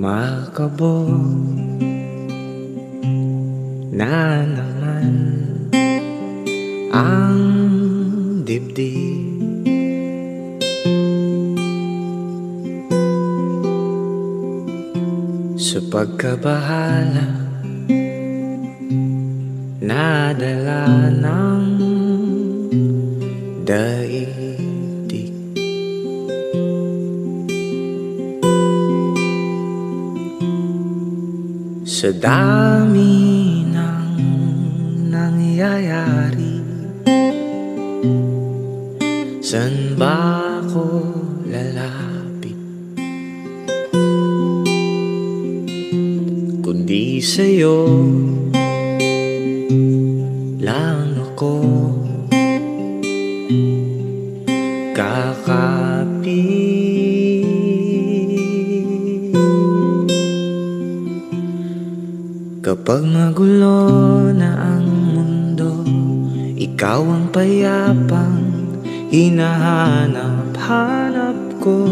Kumakabog na naman ang dibdib. Sa pagkabahala nadala ng daigdig. Sa dami ng nangyayari, saan ba ako lalapit kundi sa'yo lang ako kakapit. Kapag magulo na ang mundo, ikaw ang payapang hinahanap-hanap ko.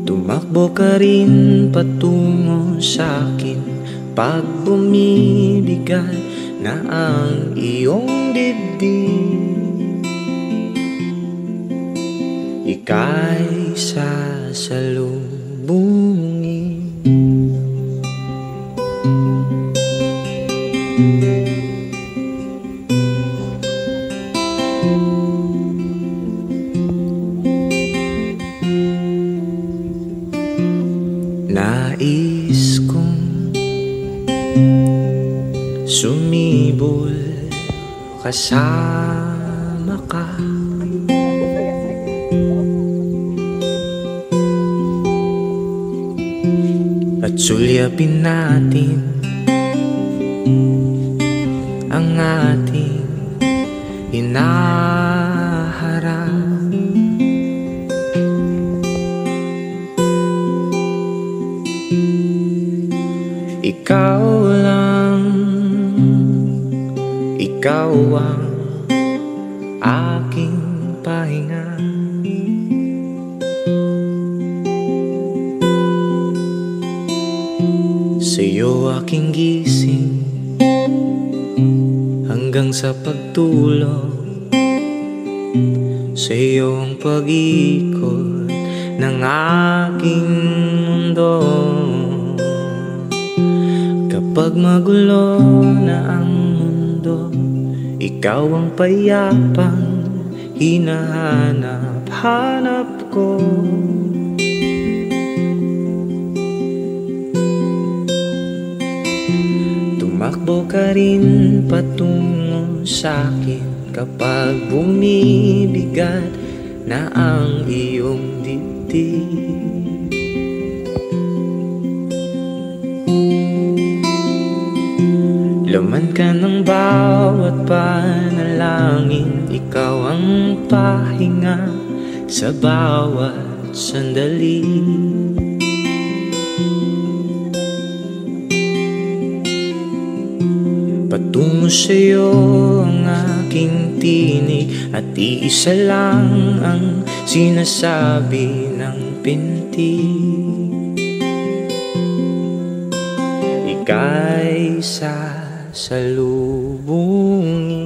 Tumakbo ka rin patungo sa'kin pag bumibigat na ang iyong dibdib. Ika'y sasalubungin. Nais kong sumibol kasama ka, at sulyapin natin ang ating hinaharap. Ikaw lang, ikaw ang aking pahinga. Sa'yo aking gising hanggang sa pagtulog. Sa'yo ang pag-ikot ng aking mundo. Kapag magulo na ang mundo, ikaw ang payapang hinahanap-hanap ko. Tumakbo ka rin patungo sa'kin kapag bumibigat na ang iyong dibdib. Laman ka ng bawat panalangin, ikaw ang pahinga sa bawat sandali. Patungo sa'yo ang aking tinig, at iisa lang ang sinasabi ng pintig. Ika'y sasalubungin.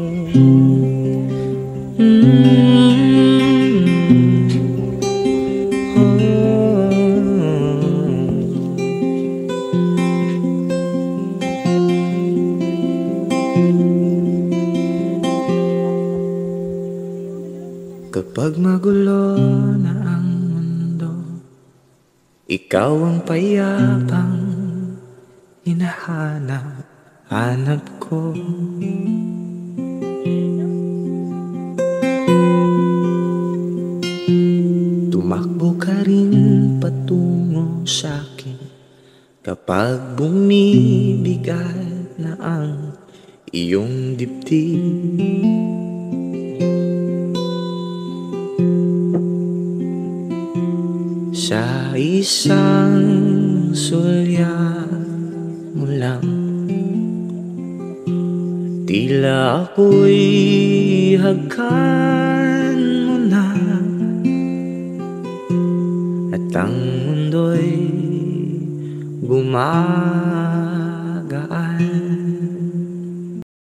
Kapag magulo na ang mundo, ikaw ang payapang hinahanap ko. Tumakbo ka rin patungo sa'kin kapag bumibigat na ang iyong dibdib. Sa isang sulyap mo lang, tila ako'y hagkan mo na. ang mundo'y gumagaan.